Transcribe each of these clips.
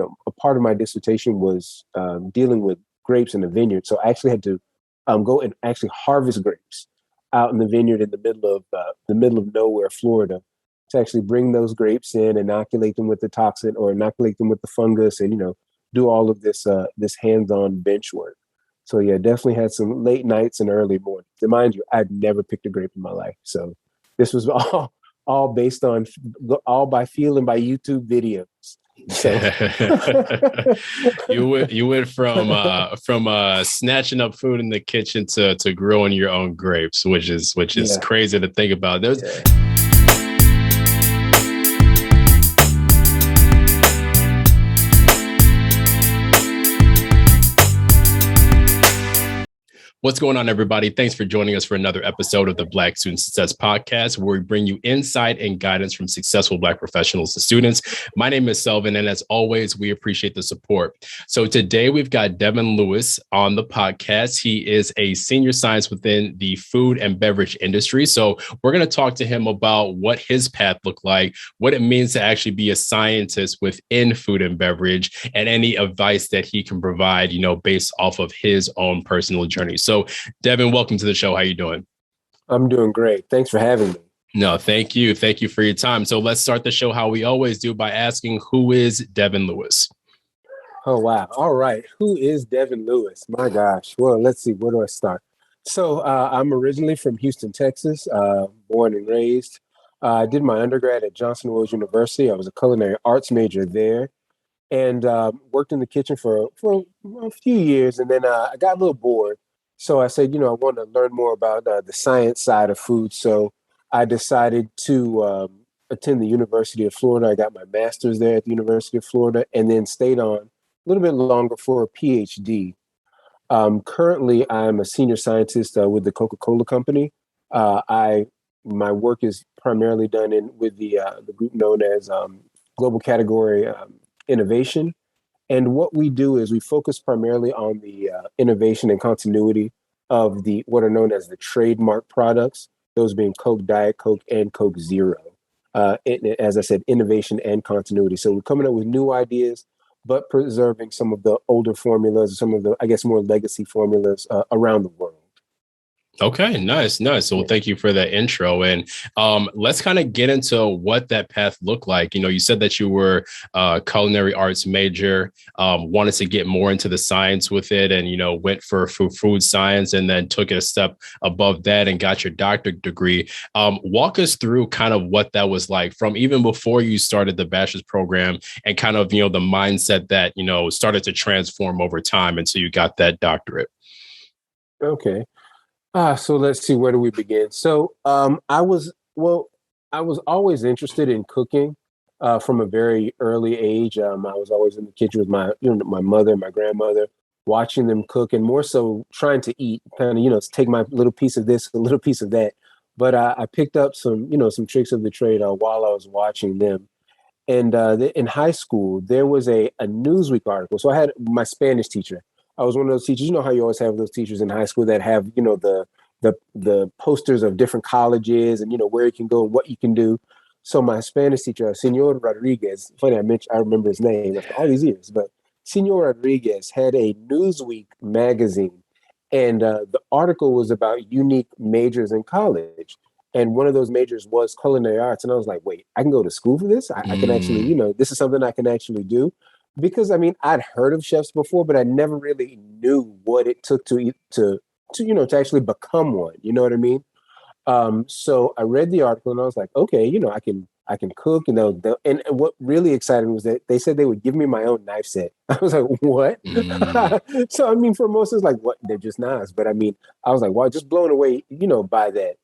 a part of my dissertation was dealing with grapes in the vineyard. So I actually had to go and actually harvest grapes out in the vineyard in the middle of nowhere, Florida, to actually bring those grapes in, inoculate them with the toxin or inoculate them with the fungus, and do all of this hands-on bench work. So yeah, definitely had some late nights and early mornings. And mind you, I'd never picked a grape in my life, so this was all based on all by feeling by YouTube videos. So you went from snatching up food in the kitchen to growing your own grapes, which is crazy to think about. What's going on, everybody? Thanks for joining us for another episode of the Black Student Success Podcast, where we bring you insight and guidance from successful Black professionals and students. My name is Selvin, and as always, we appreciate the support. So today we've got Devin Lewis on the podcast. He is a senior science within the food and beverage industry. So we're going to talk to him about what his path looked like, what it means to actually be a scientist within food and beverage, and any advice that he can provide, based off of his own personal journey. So, Devin, welcome to the show. How are you doing? I'm doing great. Thanks for having me. No, thank you. Thank you for your time. So let's start the show how we always do by asking, who is Devin Lewis? Oh, wow. All right. Who is Devin Lewis? My gosh. Well, let's see. Where do I start? So I'm originally from Houston, Texas, born and raised. I did my undergrad at Johnson Wales University. I was a culinary arts major there, and worked in the kitchen for a few years. And then I got a little bored. So I said, I want to learn more about the science side of food. So I decided to attend the University of Florida. I got my master's there at the University of Florida, and then stayed on a little bit longer for a PhD. Currently, I'm a senior scientist with the Coca-Cola company. My work is primarily done with the group known as Global Category Innovation. And what we do is we focus primarily on the innovation and continuity of what are known as the trademark products, those being Coke, Diet Coke, and Coke Zero. As I said, innovation and continuity. So we're coming up with new ideas, but preserving some of the older formulas, some of the, I guess, more legacy formulas around the world. Okay, nice. So thank you for that intro. And let's kind of get into what that path looked like. You said that you were a culinary arts major, wanted to get more into the science with it, and, went for food science, and then took it a step above that and got your doctorate degree. Walk us through kind of what that was like from even before you started the bachelor's program, and kind of, the mindset that, started to transform over time until you got that doctorate. Okay. So let's see, where do we begin? So I was always interested in cooking from a very early age. I was always in the kitchen with my mother and my grandmother, watching them cook, and more so trying to eat, kind of, take my little piece of this, a little piece of that. But I picked up some tricks of the trade while I was watching them. And in high school, there was a Newsweek article. So I had my Spanish teacher. I was one of those teachers. You know how you always have those teachers in high school that have, the posters of different colleges and, where you can go and what you can do. So my Spanish teacher, Senor Rodriguez, funny I remember his name after all these years, but Senor Rodriguez had a Newsweek magazine, and the article was about unique majors in college. And one of those majors was culinary arts. And I was like, wait, I can go to school for this? I can actually, this is something I can actually do. Because I'd heard of chefs before, but I never really knew what it took to actually become one. You know what I mean? So I read the article and I was like, okay, I can cook, and and what really excited me was that they said they would give me my own knife set. I was like, what? So for most it's like, what? They're just knives, but I was like, wow, just blown away, by that.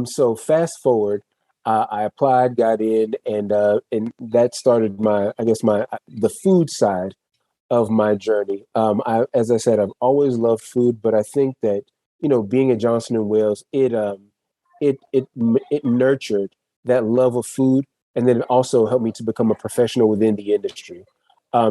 So fast forward. I applied, got in, and that started the food side of my journey. As I said, I've always loved food, but I think that being at Johnson and Wales, it nurtured that love of food, and then it also helped me to become a professional within the industry,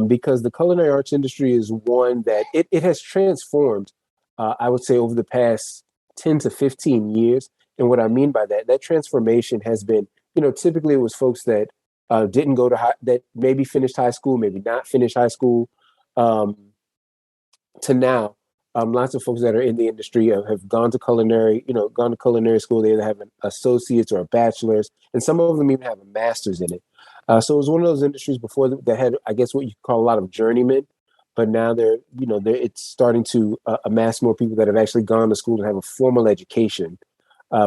because the culinary arts industry is one that it has transformed. I would say over the past 10 to 15 years. And what I mean by that transformation has been, typically it was folks that didn't go to that maybe finished high school, maybe not finished high school, um, to now. Lots of folks that are in the industry have gone to culinary, gone to culinary school. They either have an associate's or a bachelor's, and some of them even have a master's in it. So it was one of those industries before that had, I guess, what you call a lot of journeymen, but now it's starting to amass more people that have actually gone to school and have a formal education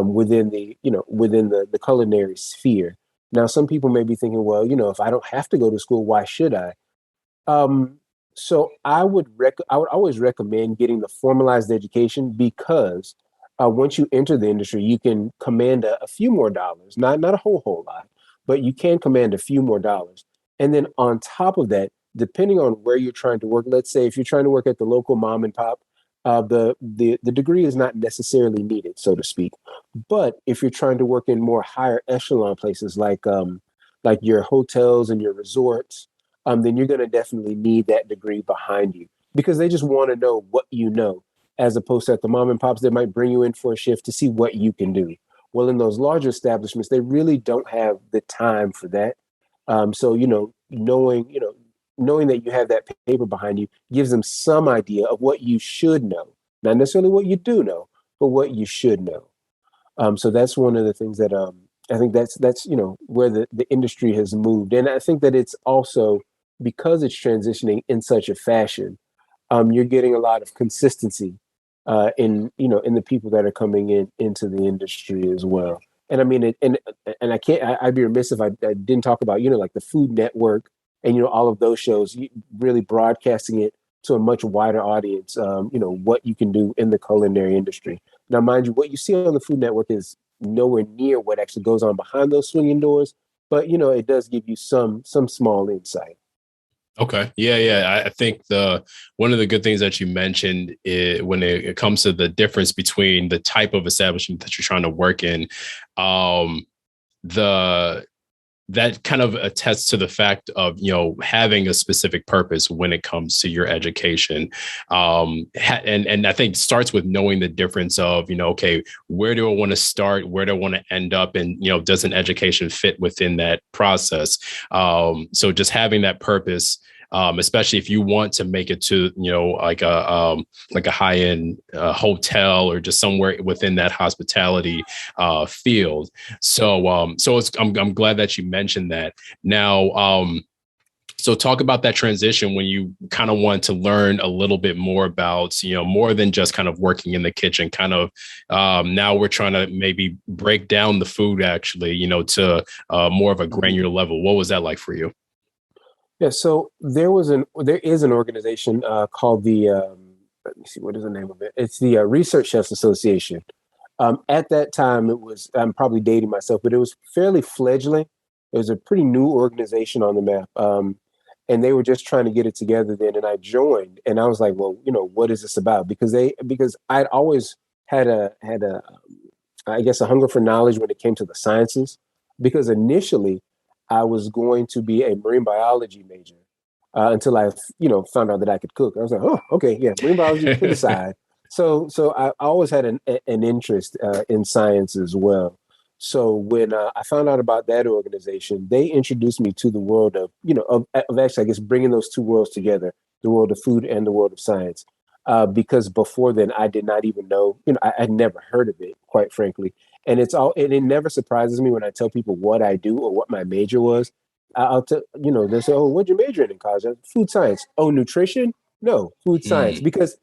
within the culinary sphere. Now, some people may be thinking, well, if I don't have to go to school, why should I? Um, so I would always recommend getting the formalized education because once you enter the industry, you can command a few more dollars, not a whole lot, but you can command a few more dollars. And then on top of that, depending on where you're trying to work, let's say if you're trying to work at the local mom and pop, the degree is not necessarily needed, so to speak. But if you're trying to work in more higher echelon places like your hotels and your resorts, then you're going to definitely need that degree behind you because they just want to know what you know, as opposed to at the mom and pops that might bring you in for a shift to see what you can do. Well, in those larger establishments, they really don't have the time for that. So knowing that you have that paper behind you gives them some idea of what you should know, not necessarily what you do know, but what you should know. So that's one of the things that I think that's where the industry has moved, and I think that it's also because it's transitioning in such a fashion, you're getting a lot of consistency in the people that are coming into the industry as well. And I mean, and I can't. I'd be remiss if I didn't talk about like the Food Network and all of those shows, really broadcasting it to a much wider audience. What you can do in the culinary industry. Now, mind you, what you see on the Food Network is nowhere near what actually goes on behind those swinging doors, but it does give you some small insight. Okay. Yeah. I think one of the good things that you mentioned is when it comes to the difference between the type of establishment that you're trying to work in, the that kind of attests to the fact of having a specific purpose when it comes to your education, and I think starts with knowing the difference of okay, where do I want to start, where do I want to end up, and does an education fit within that process? So just having that purpose. Especially if you want to make it to like a high end hotel or just somewhere within that hospitality field. So I'm glad that you mentioned that. Now, so talk about that transition when you kind of want to learn a little bit more about, more than just kind of working in the kitchen, kind of now we're trying to maybe break down the food actually, to more of a granular level. What was that like for you? Yeah, so there is an organization called the let me see, what is the name of it? It's the Research Chefs Association. At that time, it was, I'm probably dating myself, but it was fairly fledgling. It was a pretty new organization on the map, and they were just trying to get it together then. And I joined, and I was like, well, what is this about? Because I'd always had I guess a hunger for knowledge when it came to the sciences. Because initially, I was going to be a marine biology major until I, found out that I could cook. I was like, oh, okay, yeah, marine biology to the side. So I always had an interest in science as well. So when I found out about that organization, they introduced me to the world of, of actually, I guess, bringing those two worlds together, the world of food and the world of science. Because before then, I did not even know, I'd never heard of it, quite frankly. And it never surprises me when I tell people what I do or what my major was. I'll tell, they'll say, oh, what'd you major in college? Food science. Oh, nutrition? No, food science. Because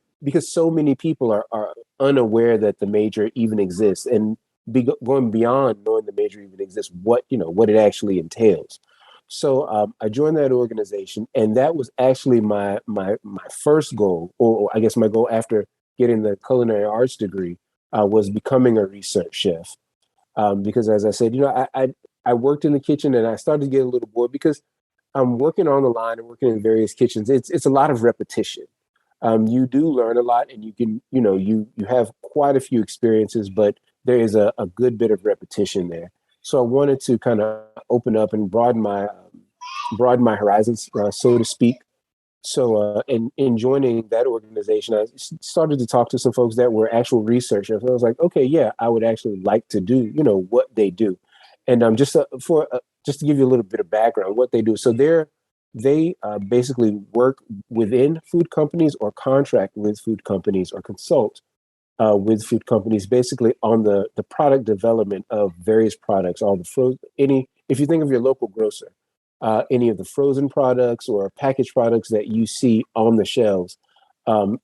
so many people are unaware that the major even exists, and going beyond knowing the major even exists, what it actually entails. So I joined that organization, and that was actually my first goal, or I guess my goal after getting the culinary arts degree, was becoming a research chef. Because as I said, I worked in the kitchen, and I started to get a little bored because I'm working on the line and working in various kitchens. It's a lot of repetition. You do learn a lot, and you can you have quite a few experiences, but there is a good bit of repetition there. So I wanted to kind of open up and broaden my horizons, so to speak. So in joining that organization, I started to talk to some folks that were actual researchers. And I was like, okay, yeah, I would actually like to do what they do. And just for just to give you a little bit of background, what they do. So they basically work within food companies or contract with food companies or consult with food companies, basically on the product development of various products. All the if you think of your local grocer, any of the frozen products or packaged products that you see on the shelves,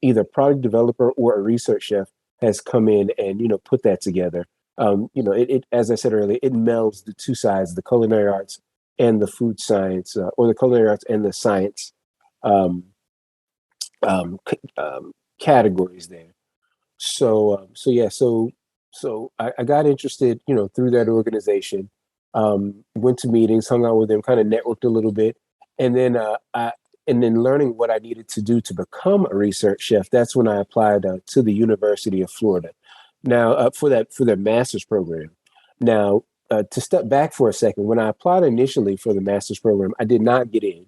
either product developer or a research chef has come in and put that together. It as I said earlier, it melds the two sides, the culinary arts and the food science, or the culinary arts and the science um, categories there. So I got interested, through that organization. Went to meetings, hung out with them, kind of networked a little bit, and then learning what I needed to do to become a research chef. That's when I applied to the University of Florida. Now, for their master's program. Now, to step back for a second, when I applied initially for the master's program, I did not get in.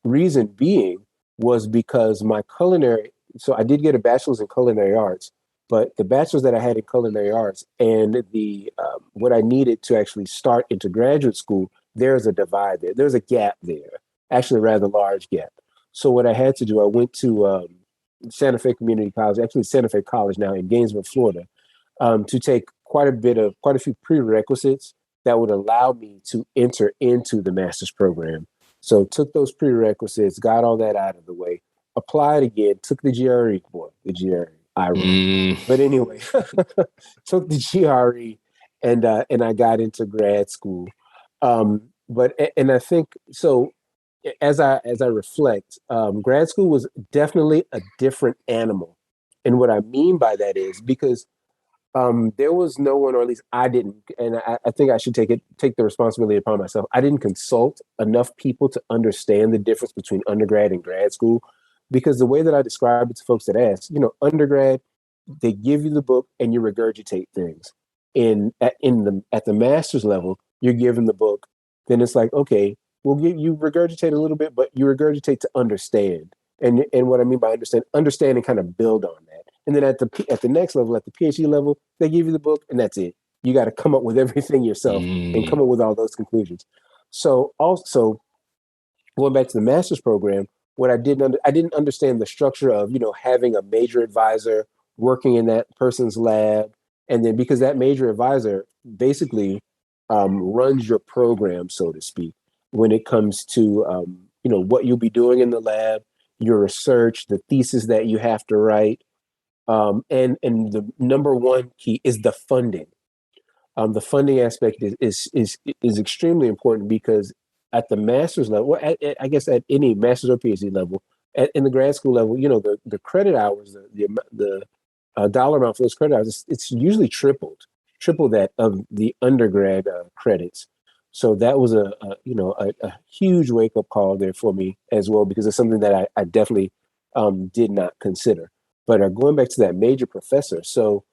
Reason being was because my culinary. So I did get a bachelor's in culinary arts, but the bachelor's that I had in culinary arts and the what I needed to actually start into graduate school, there's a divide there. There's a gap there, actually a rather large gap. So what I had to do, I went to Santa Fe Community College, actually Santa Fe College now in Gainesville, Florida, to take quite a few prerequisites that would allow me to enter into the master's program. So took those prerequisites, got all that out of the way, applied again, took the GRE, boy, the GRE, I wrote. But anyway, took the GRE and I got into grad school. And I think so. As I reflect, grad school was definitely a different animal, and what I mean by that is because there was no one, or at least I didn't, and I think I should take the responsibility upon myself. I didn't consult enough people to understand the difference between undergrad and grad school, because the way that I describe it to folks that ask, undergrad, they give you the book and you regurgitate things. At the master's level, you're given the book, then it's like, okay, you regurgitate a little bit, but you regurgitate to understand. And what I mean by understand and kind of build on that. And then at the next level, at the PhD level, they give you the book and that's it. You got to come up with everything yourself and come up with all those conclusions. So also going back to the master's program, what I didn't understand the structure of, having a major advisor working in that person's lab. And then because that major advisor basically runs your program, so to speak, when it comes to, what you'll be doing in the lab, your research, the thesis that you have to write. And the number one key is the funding. The funding aspect is extremely important because at the master's level, I guess at any master's or PhD level, in the grad school level, the credit hours, the dollar amount for those credit hours, it's usually triple that of the undergrad credits. So that was a huge wake up call there for me as well, because it's something that I definitely did not consider. But going back to that major professor, so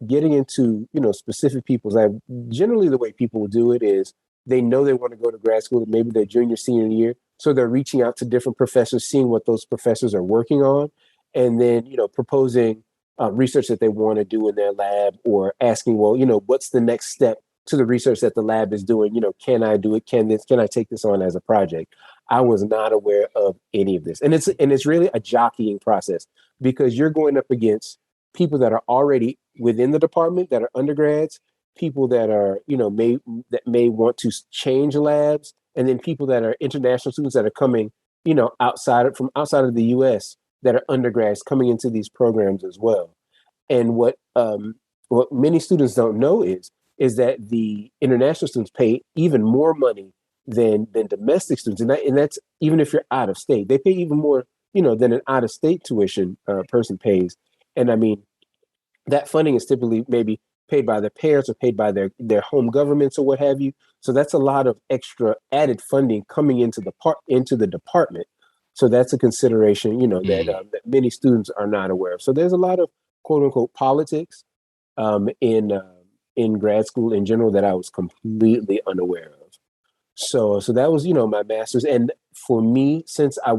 getting into specific people's lab, generally the way people will do it is they know they want to go to grad school, maybe their junior, senior year, so they're reaching out to different professors, seeing what those professors are working on, and then proposing research that they want to do in their lab, or asking, well, what's the next step to the research that the lab is doing? Can I do it? Can I take this on as a project? I was not aware of any of this. And it's really a jockeying process, because you're going up against people that are already within the department, that are undergrads, people that are, may want to change labs, and then people that are international students that are coming, outside of the US, that are undergrads coming into these programs as well. And what many students don't know is that the international students pay even more money than domestic students, and that's even if you're out of state. They pay even more, than an out of state tuition person pays. And I mean, that funding is typically maybe paid by their parents or paid by their home governments or what have you. So that's a lot of extra added funding coming into the department. So that's a consideration, that many students are not aware of. So there's a lot of quote unquote politics in grad school in general that I was completely unaware of. So that was, my master's. And for me, since I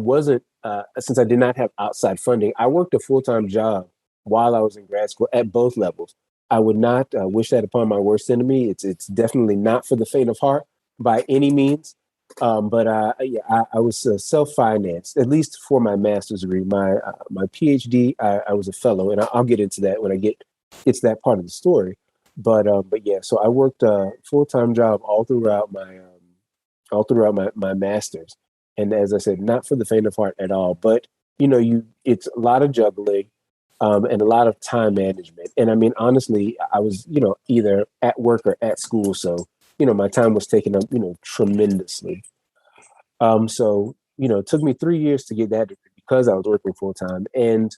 did not have outside funding, I worked a full-time job while I was in grad school at both levels. I would not wish that upon my worst enemy. It's definitely not for the faint of heart, by any means. But yeah, I was self-financed, at least for my master's degree. My PhD, I was a fellow, and I'll get into that when I get to that part of the story. But yeah, so I worked a full-time job all throughout my master's, and as I said, not for the faint of heart at all. But it's a lot of juggling, and a lot of time management. And I mean, honestly, I was either at work or at school, so my time was taken up tremendously. So it took me 3 years to get that degree because I was working full time. And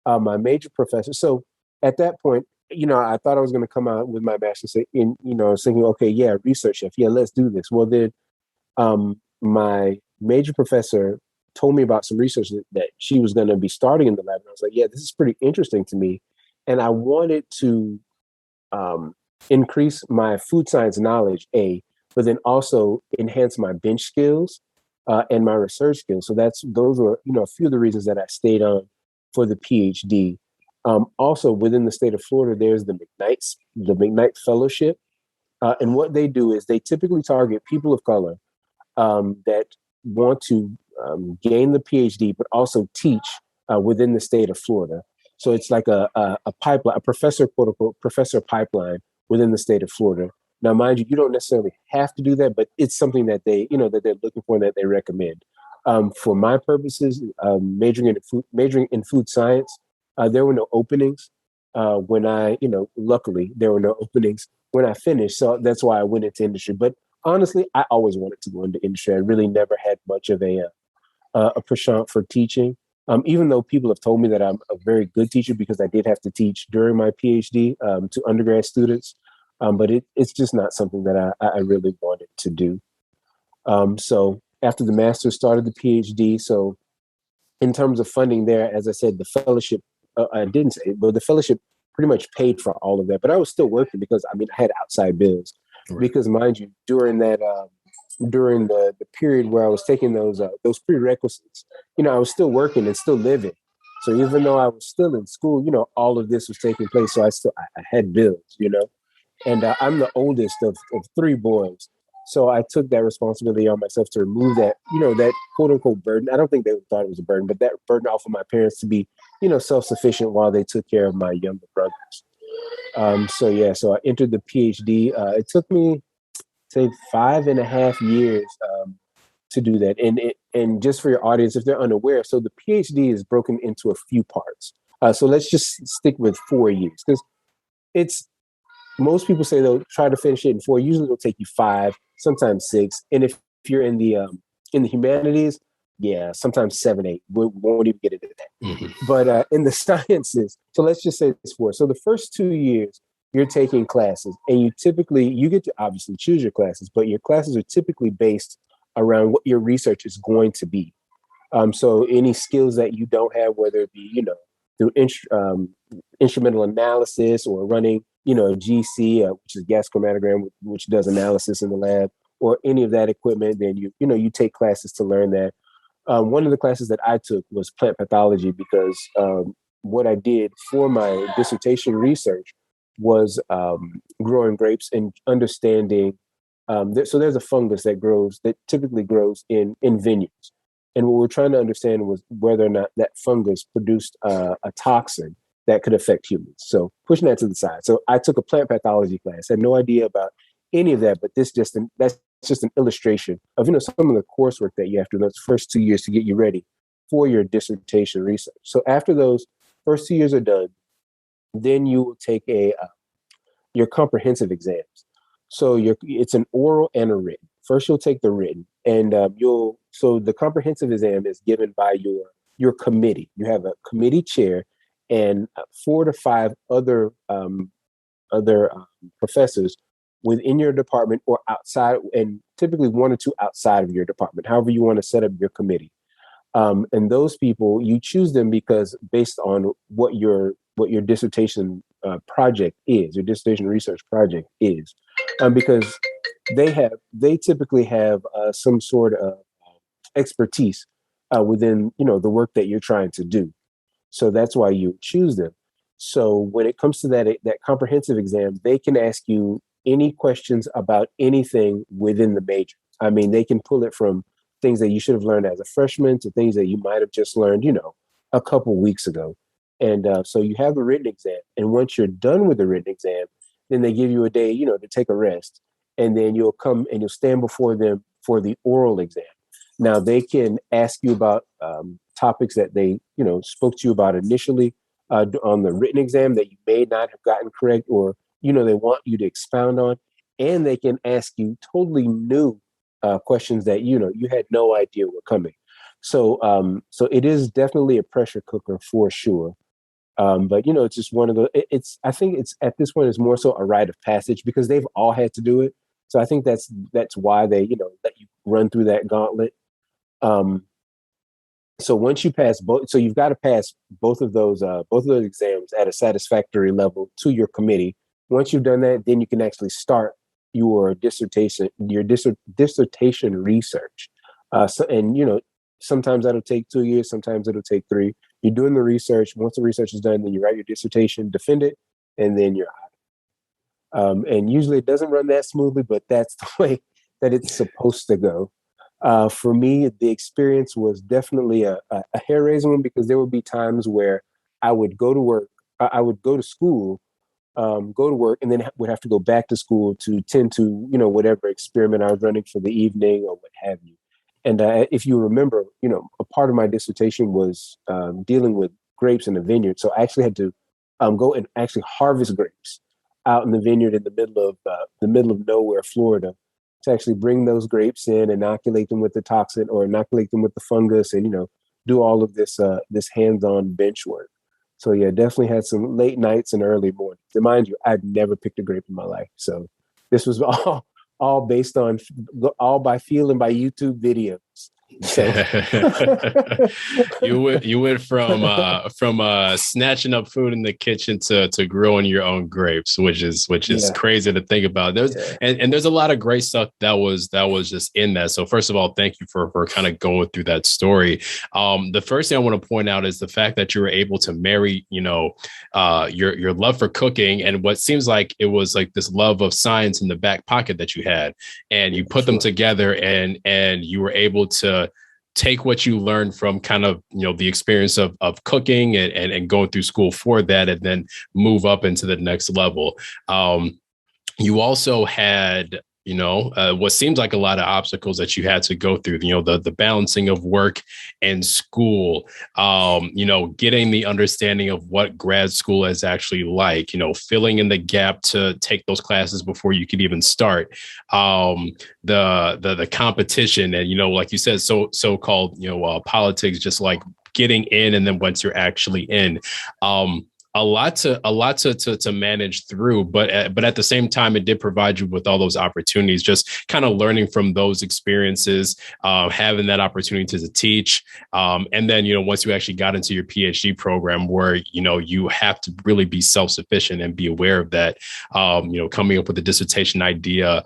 my major professor. So at that point, I thought I was going to come out with my master's, I was thinking, okay, yeah, research chef, yeah, let's do this. Well, then my major professor told me about some research that she was going to be starting in the lab. And I was like, yeah, this is pretty interesting to me. And I wanted to increase my food science knowledge, but then also enhance my bench skills and my research skills. So those were, a few of the reasons that I stayed on for the PhD. Also within the state of Florida, there's the McKnight Fellowship. And what they do is they typically target people of color that want to gain the PhD, but also teach within the state of Florida. So it's like a pipeline, a professor, quote unquote, professor pipeline within the state of Florida. Now, mind you, you don't necessarily have to do that, but it's something that that they're looking for and that they recommend. For my purposes, majoring in food science, there were no openings when luckily there were no openings when I finished. So that's why I went into industry. But honestly, I always wanted to go into industry. I really never had much of a penchant for teaching. Even though people have told me that I'm a very good teacher because I did have to teach during my PhD to undergrad students, but it's just not something that I really wanted to do. So after the master's, started the PhD. So in terms of funding there, as I said, the fellowship, I didn't say, but the fellowship pretty much paid for all of that. But I was still working because I had outside bills. Right. Because mind you, during the period where I was taking those prerequisites, I was still working and still living. So even though I was still in school, all of this was taking place. So I had bills, and I'm the oldest of three boys. So I took that responsibility on myself to remove that, that quote unquote burden. I don't think they thought it was a burden, but that burden off of my parents to be, self-sufficient while they took care of my younger brothers. So I entered the PhD. It took me, say, 5.5 years to do that. And just for your audience, if they're unaware, so the PhD is broken into a few parts. So let's just stick with 4 years because most people say they'll try to finish it in 4. Usually it'll take you 5, sometimes 6. And if you're in the humanities, yeah, sometimes 7, 8. We won't even get into that. Mm-hmm. But in the sciences, so let's just say it's 4. So the first 2 years, you're taking classes, and you get to obviously choose your classes, but your classes are typically based around what your research is going to be. So any skills that you don't have, whether it be, through instrumental analysis or running, a GC, which is gas chromatogram, which does analysis in the lab, or any of that equipment, then you take classes to learn that. One of the classes that I took was plant pathology because what I did for my dissertation research was growing grapes and understanding. So there's a fungus that typically grows in vineyards. And what we're trying to understand was whether or not that fungus produced a toxin that could affect humans. So pushing that to the side. So I took a plant pathology class. I had no idea about any of that, but that's just an illustration of some of the coursework that you have to do those first 2 years to get you ready for your dissertation research. So after those first 2 years are done, then you will take your comprehensive exams. So it's an oral and a written. First, you'll take the written, and so the comprehensive exam is given by your committee. You have a committee chair and 4 to 5 other professors within your department or outside, and typically 1 or 2 outside of your department, however you want to set up your committee. And those people, you choose them because based on what your dissertation project is, your dissertation research project is, because they typically have some sort of expertise within the work that you're trying to do. So that's why you choose them. So when it comes to that comprehensive exam, they can ask you any questions about anything within the major. I mean, they can pull it from things that you should have learned as a freshman to things that you might have just learned, a couple weeks ago. And so you have the written exam. And once you're done with the written exam, then they give you a day, to take a rest. And then you'll come and you'll stand before them for the oral exam. Now, they can ask you about topics that they, spoke to you about initially on the written exam that you may not have gotten correct, or, they want you to expound on. And they can ask you totally new questions that, you had no idea were coming. So it is definitely a pressure cooker for sure. But it's just one of the. I think it's at this point it's more so a rite of passage because they've all had to do it. So I think that's why they let you run through that gauntlet. So once you pass both, so you've got to pass both of those exams at a satisfactory level to your committee. Once you've done that, then you can actually start your dissertation research. Sometimes that'll take 2 years, sometimes it'll take 3. You're doing the research. Once the research is done, then you write your dissertation, defend it, and then you're out. And usually it doesn't run that smoothly, but that's the way that it's supposed to go. For me, the experience was definitely a hair-raising one because there would be times where I would go to work, I would go to school, go to work, and then would have to go back to school to tend to, whatever experiment I was running for the evening or what have you. And if you remember, a part of my dissertation was dealing with grapes in the vineyard. So I actually had to go and actually harvest grapes out in the vineyard in the middle of nowhere, Florida, to actually bring those grapes in, inoculate them with the toxin or inoculate them with the fungus, and do all of this hands-on bench work. So yeah, definitely had some late nights and early mornings. And mind you, I've never picked a grape in my life, so this was all based on all by feeling by YouTube videos. So you went from snatching up food in the kitchen to growing your own grapes, which is crazy to think about. There's a lot of great stuff that was just in that. So first of all, thank you for kind of going through that story. The first thing I want to point out is the fact that you were able to marry, your love for cooking and what seems like it was like this love of science in the back pocket that you had, and you put them together, and you were able to take what you learned from kind of, the experience of cooking and going through school for that, and then move up into the next level. You also had, what seems like a lot of obstacles that you had to go through, the balancing of work and school, getting the understanding of what grad school is actually like, filling in the gap to take those classes before you could even start, the competition and, like you said, so-called, politics, just like getting in. And then once you're actually in, a lot to manage through, but at the same time, it did provide you with all those opportunities, just kind of learning from those experiences, having that opportunity to teach. And then, once you actually got into your PhD program where, you have to really be self-sufficient and be aware of that, coming up with a dissertation idea,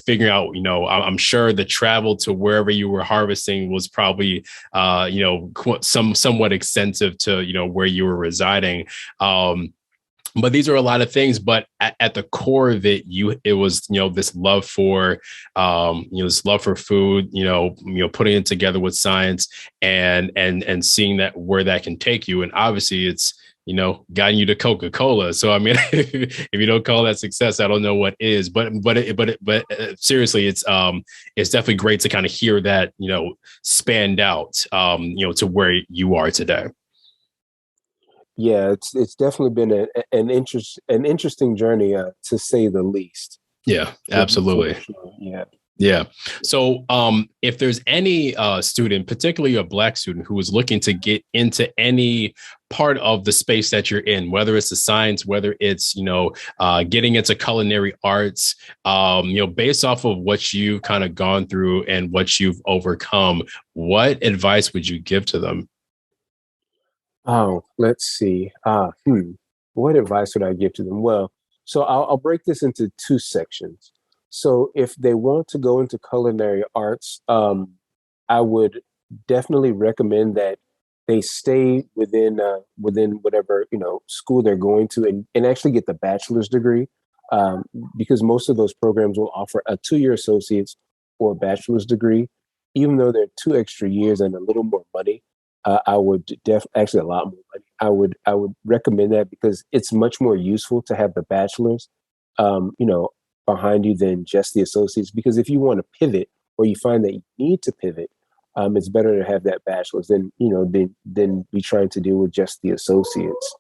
figuring out, I'm sure the travel to wherever you were harvesting was probably, somewhat extensive to, where you were residing. But these are a lot of things, but at the core of it, it was, this love for, this love for food, putting it together with science and seeing that where that can take you. And obviously it's, gotten you to Coca-Cola. So, I mean, if you don't call that success, I don't know what is, but seriously, it's definitely great to kind of hear that, spanned out, to where you are today. Yeah, it's definitely been an interesting journey, to say the least. Yeah, absolutely. Sure. Yeah. Yeah. So if there's any student, particularly a Black student who is looking to get into any part of the space that you're in, whether it's the science, whether it's, getting into culinary arts, based off of what you've kind of gone through and what you've overcome, what advice would you give to them? Oh, let's see. What advice would I give to them? Well, so I'll break this into 2 sections. So if they want to go into culinary arts, I would definitely recommend that they stay within whatever school they're going to, and actually get the bachelor's degree. um, because most of those programs will offer a 2-year associate's or a bachelor's degree, even though they're 2 extra years and a little more money. I would actually a lot more money. I would recommend that because it's much more useful to have the bachelor's, you know, behind you than just the associates. Because if you want to pivot or you find that you need to pivot, it's better to have that bachelor's than than be trying to deal with just the associates.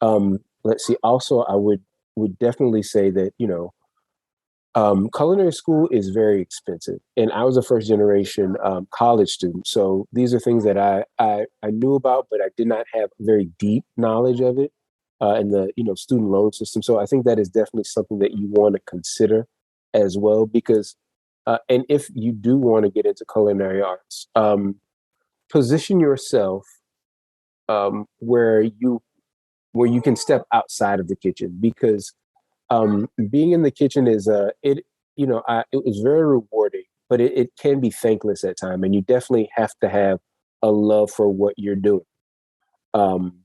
Let's see. Also, I would definitely say that culinary school is very expensive, and I was a first generation college student. So these are things that I knew about, but I did not have very deep knowledge of it in the student loan system. So I think that is definitely something that you want to consider as well, because and if you do want to get into culinary arts, position yourself where you can step outside of the kitchen, because being in the kitchen is it was very rewarding, but it can be thankless at time, and you definitely have to have a love for what you're doing. Um,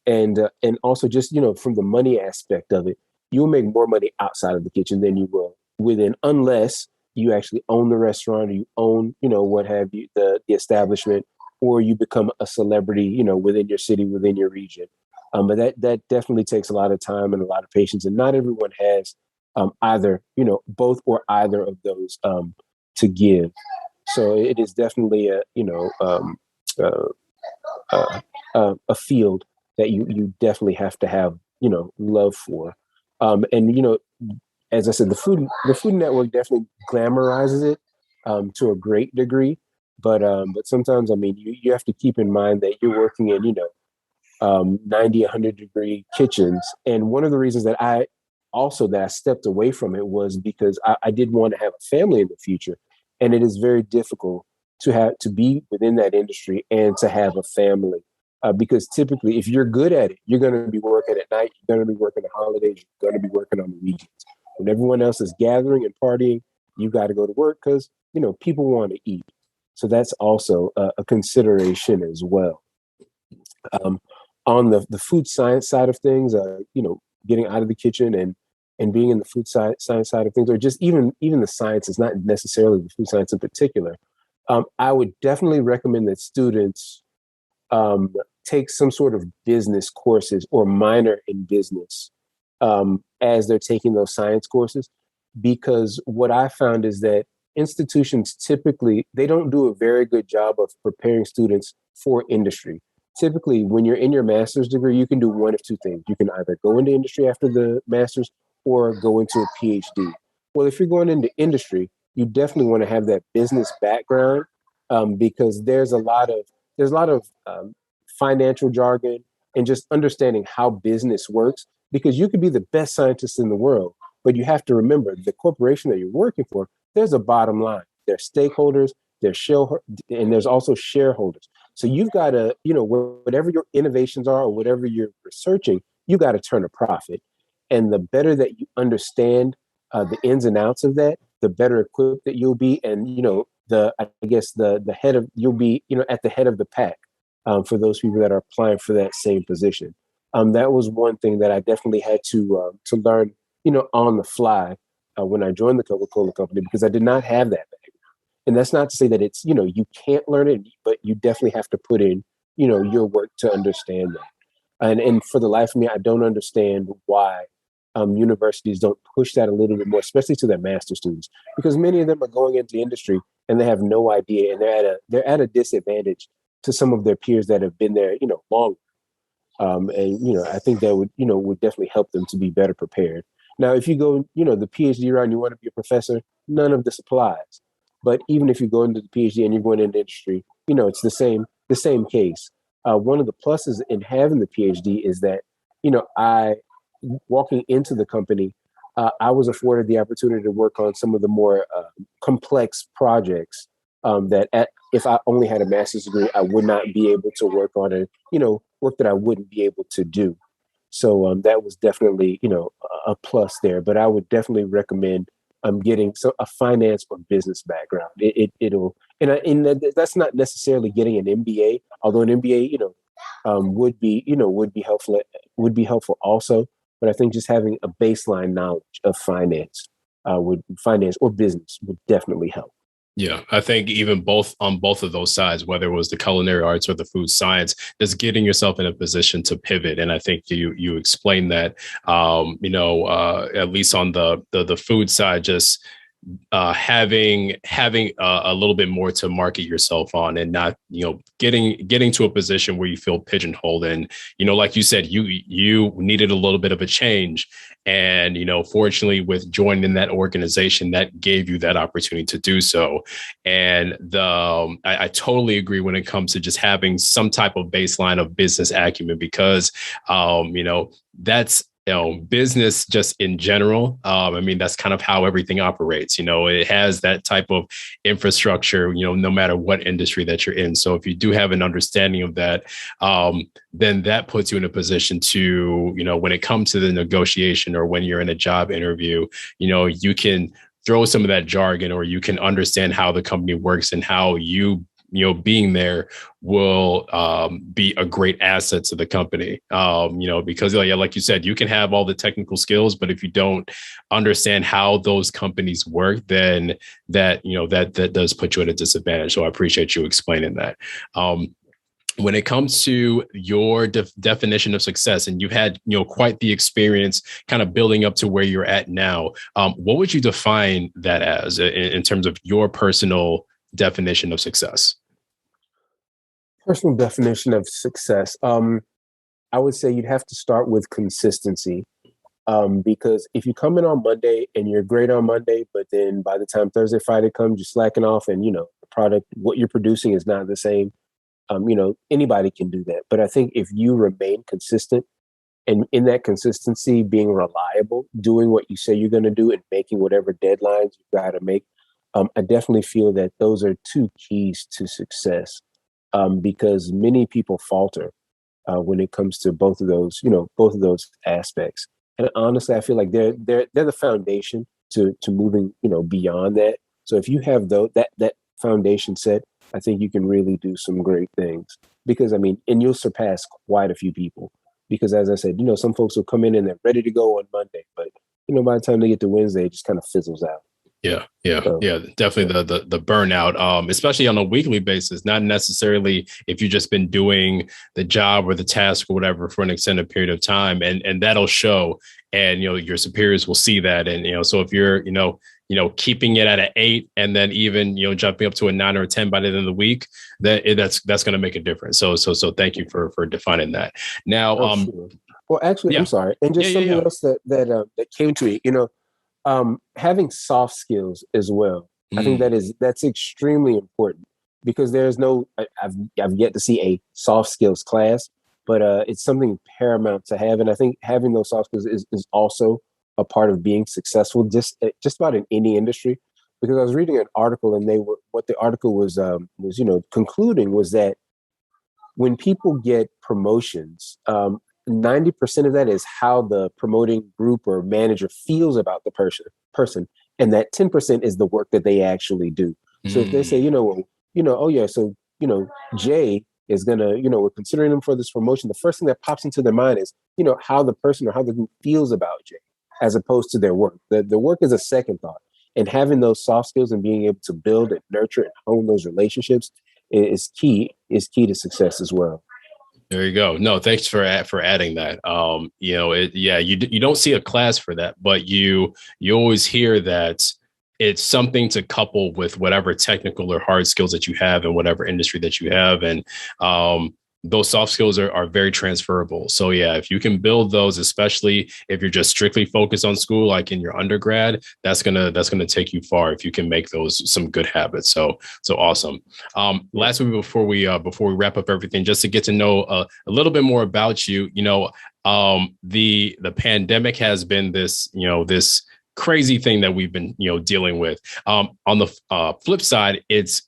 and also just from the money aspect of it, you'll make more money outside of the kitchen than you will within, unless you actually own the restaurant, or you own what have you, the establishment, or you become a celebrity within your city, within your region. But that definitely takes a lot of time and a lot of patience, and not everyone has either both or either of those to give. So it is definitely uh, a field that you definitely have to have love for. And as I said, the Food Network definitely glamorizes it to a great degree, but sometimes, I mean, you have to keep in mind that you're working in 90, 100-degree kitchens. And one of the reasons that I stepped away from it was because I did want to have a family in the future. And it is very difficult to be within that industry and to have a family. Because typically, if you're good at it, you're going to be working at night, you're going to be working on holidays, you're going to be working on the weekends. When everyone else is gathering and partying, you got to go to work because, people want to eat. So that's also a consideration as well. Um, on the food science side of things, getting out of the kitchen and being in the science side of things, or just even the science is not necessarily the food science in particular. I would definitely recommend that students take some sort of business courses or minor in business as they're taking those science courses, because what I found is that institutions typically they don't do a very good job of preparing students for industry. Typically, when you're in your master's degree, you can do one of two things. You can either go into industry after the master's or go into a PhD. Well, if you're going into industry, you definitely want to have that business background, because there's a lot of financial jargon and just understanding how business works. Because you could be the best scientist in the world, but you have to remember the corporation that you're working for. There's a bottom line. There's stakeholders. And there's also shareholders. So you've got to, whatever your innovations are or whatever you're researching, you got to turn a profit. And the better that you understand the ins and outs of that, the better equipped that you'll be. And the head of you'll be at the head of the pack for those people that are applying for that same position. That was one thing that I definitely had to learn on the fly when I joined the Coca-Cola company, because I did not have that background. And that's not to say that it's you can't learn it, but you definitely have to put in your work to understand that. And for the life of me, I don't understand why universities don't push that a little bit more, especially to their master students, because many of them are going into industry and they have no idea, and they're at a disadvantage to some of their peers that have been there longer. And I think that would definitely help them to be better prepared. Now, if you go the PhD route and you want to be a professor, none of this applies. But even if you go into the PhD and you're going into industry, it's the same case. One of the pluses in having the PhD is that I walking into the company, I was afforded the opportunity to work on some of the more complex projects if I only had a master's degree, I would not be able to work on, and work that I wouldn't be able to do. So that was definitely a plus there. But I would definitely recommend getting a finance or business background. It'll that's not necessarily getting an MBA, although an MBA would be helpful also. but I think just having a baseline knowledge of finance or business would definitely help. Yeah, I think even both of those sides, whether it was the culinary arts or the food science, just getting yourself in a position to pivot. And I think you explained that, at least on the food side, just having a little bit more to market yourself on, and not getting to a position where you feel pigeonholed. And like you said, you needed a little bit of a change, and fortunately, with joining that organization, that gave you that opportunity to do so. And I totally agree when it comes to just having some type of baseline of business acumen, because that's business just in general. That's kind of how everything operates. It has that type of infrastructure, no matter what industry that you're in. So if you do have an understanding of that, then that puts you in a position to, when it comes to the negotiation or when you're in a job interview, you can throw some of that jargon, or you can understand how the company works and how being there will be a great asset to the company. Because like you said, you can have all the technical skills, but if you don't understand how those companies work, then that does put you at a disadvantage. So I appreciate you explaining that. When it comes to your definition of success, and you've had quite the experience kind of building up to where you're at now, what would you define that as in terms of your personal definition of success? Personal definition of success. I would say you'd have to start with consistency. Because if you come in on Monday and you're great on Monday, but then by the time Thursday, Friday comes, you're slacking off, and the product, what you're producing is not the same. Anybody can do that. But I think if you remain consistent, and in that consistency, being reliable, doing what you say you're going to do, and making whatever deadlines you've got to make, I definitely feel that those are two keys to success. Because many people falter when it comes to both of those aspects. And honestly, I feel like they're the foundation to moving beyond that. So if you have that foundation set, I think you can really do some great things. Because and you'll surpass quite a few people. Because as I said, some folks will come in and they're ready to go on Monday, but by the time they get to Wednesday, it just kind of fizzles out. Yeah. Definitely the burnout, especially on a weekly basis, not necessarily if you've just been doing the job or the task or whatever for an extended period of time, and that'll show, and your superiors will see that, and so if you're keeping it at an 8, and then even jumping up to a 9 or a 10 by the end of the week, that's going to make a difference. So thank you for defining that. Now, sure. Well, actually, I'm sorry, and just something else that came to me, having soft skills as well. I think that's extremely important, because I've yet to see a soft skills class, but it's something paramount to have. And I think having those soft skills is also a part of being successful, just about in any industry. Because I was reading an article, and what the article was concluding was that when people get promotions, 90% of that is how the promoting group or manager feels about the person, and that 10% is the work that they actually do. So if they say, so Jay is gonna, we're considering him for this promotion, the first thing that pops into their mind is, how the person or how the group feels about Jay, as opposed to their work. The work is a second thought, and having those soft skills and being able to build and nurture and hone those relationships is key to success as well. There you go. No, thanks for adding that. You don't see a class for that, but you always hear that it's something to couple with whatever technical or hard skills that you have in whatever industry that you have. And those soft skills are very transferable. So yeah, if you can build those, especially if you're just strictly focused on school, like in your undergrad, that's gonna take you far if you can make those some good habits. So awesome. Lastly, before we wrap up everything, just to get to know a little bit more about you, the pandemic has been this crazy thing that we've been dealing with. On the flip side, it's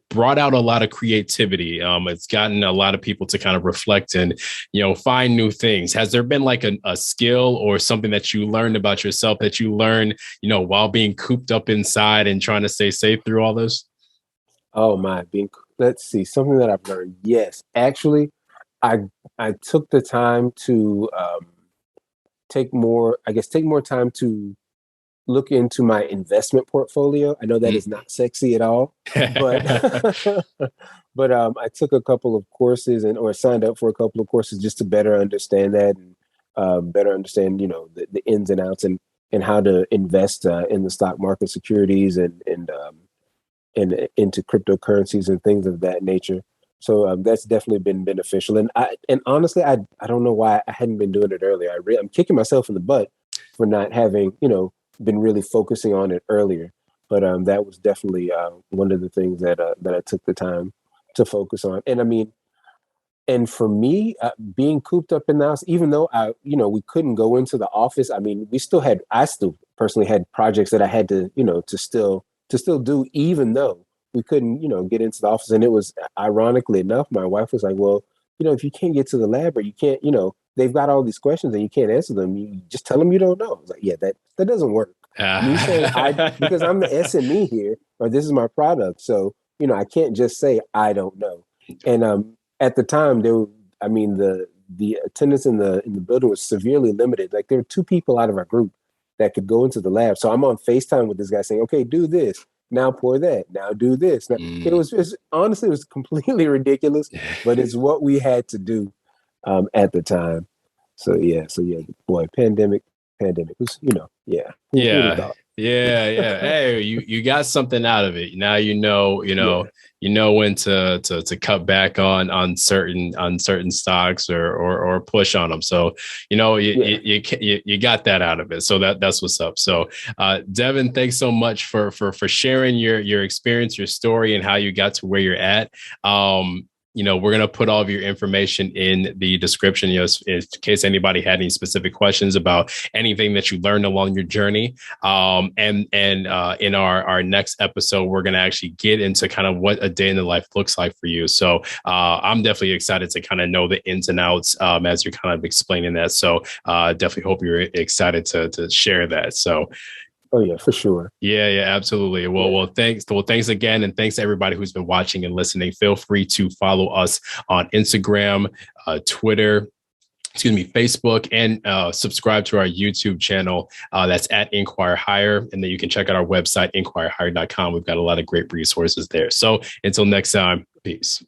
brought out a lot of creativity. It's gotten a lot of people to kind of reflect and, find new things. Has there been like a skill or something that you learned about yourself that you learned, while being cooped up inside and trying to stay safe through all this? Oh my, let's see, something that I've learned. Yes, actually, I took the time to take more time to look into my investment portfolio. I know that is not sexy at all, but but I took a couple of courses or signed up for a couple of courses just to better understand that and better understand, the ins and outs and how to invest in the stock market, securities, and into cryptocurrencies and things of that nature. So that's definitely been beneficial. And honestly, I don't know why I hadn't been doing it earlier. I'm kicking myself in the butt for not having, been really focusing on it earlier. But that was definitely one of the things that I took the time to focus on. And I mean, and for me, being cooped up in the house, even though we couldn't go into the office. I mean, I still personally had projects that I had to, to still do, even though we couldn't, get into the office. And it was, ironically enough, my wife was like, well, if you can't get to the lab, or you can't, they've got all these questions and you can't answer them, you just tell them you don't know. I was like, yeah, that doesn't work. Me saying because I'm the SME here, or this is my product. So, I can't just say I don't know. And at the time, the attendance in the building was severely limited. Like, there were 2 people out of our group that could go into the lab. So I'm on FaceTime with this guy saying, okay, do this. Now pour that. Now do this. Now, it was honestly, it was completely ridiculous, but it's what we had to do at the time. So yeah, boy, pandemic was, yeah. Yeah. Hey, you got something out of it. Now you know when to cut back on certain stocks or push on them. So you got that out of it. So that's what's up. So Devin, thanks so much for sharing your experience, your story, and how you got to where you're at. We're going to put all of your information in the description, in case anybody had any specific questions about anything that you learned along your journey. And in our next episode, we're going to actually get into kind of what a day in the life looks like for you. So I'm definitely excited to kind of know the ins and outs as you're kind of explaining that. So definitely hope you're excited to share that. So. Oh yeah, for sure. Yeah, absolutely. Well, thanks. Well, thanks again. And thanks to everybody who's been watching and listening. Feel free to follow us on Instagram, Twitter, Facebook, and subscribe to our YouTube channel. That's at Inquire Higher. And then you can check out our website, inquirehigher.com. We've got a lot of great resources there. So until next time, peace.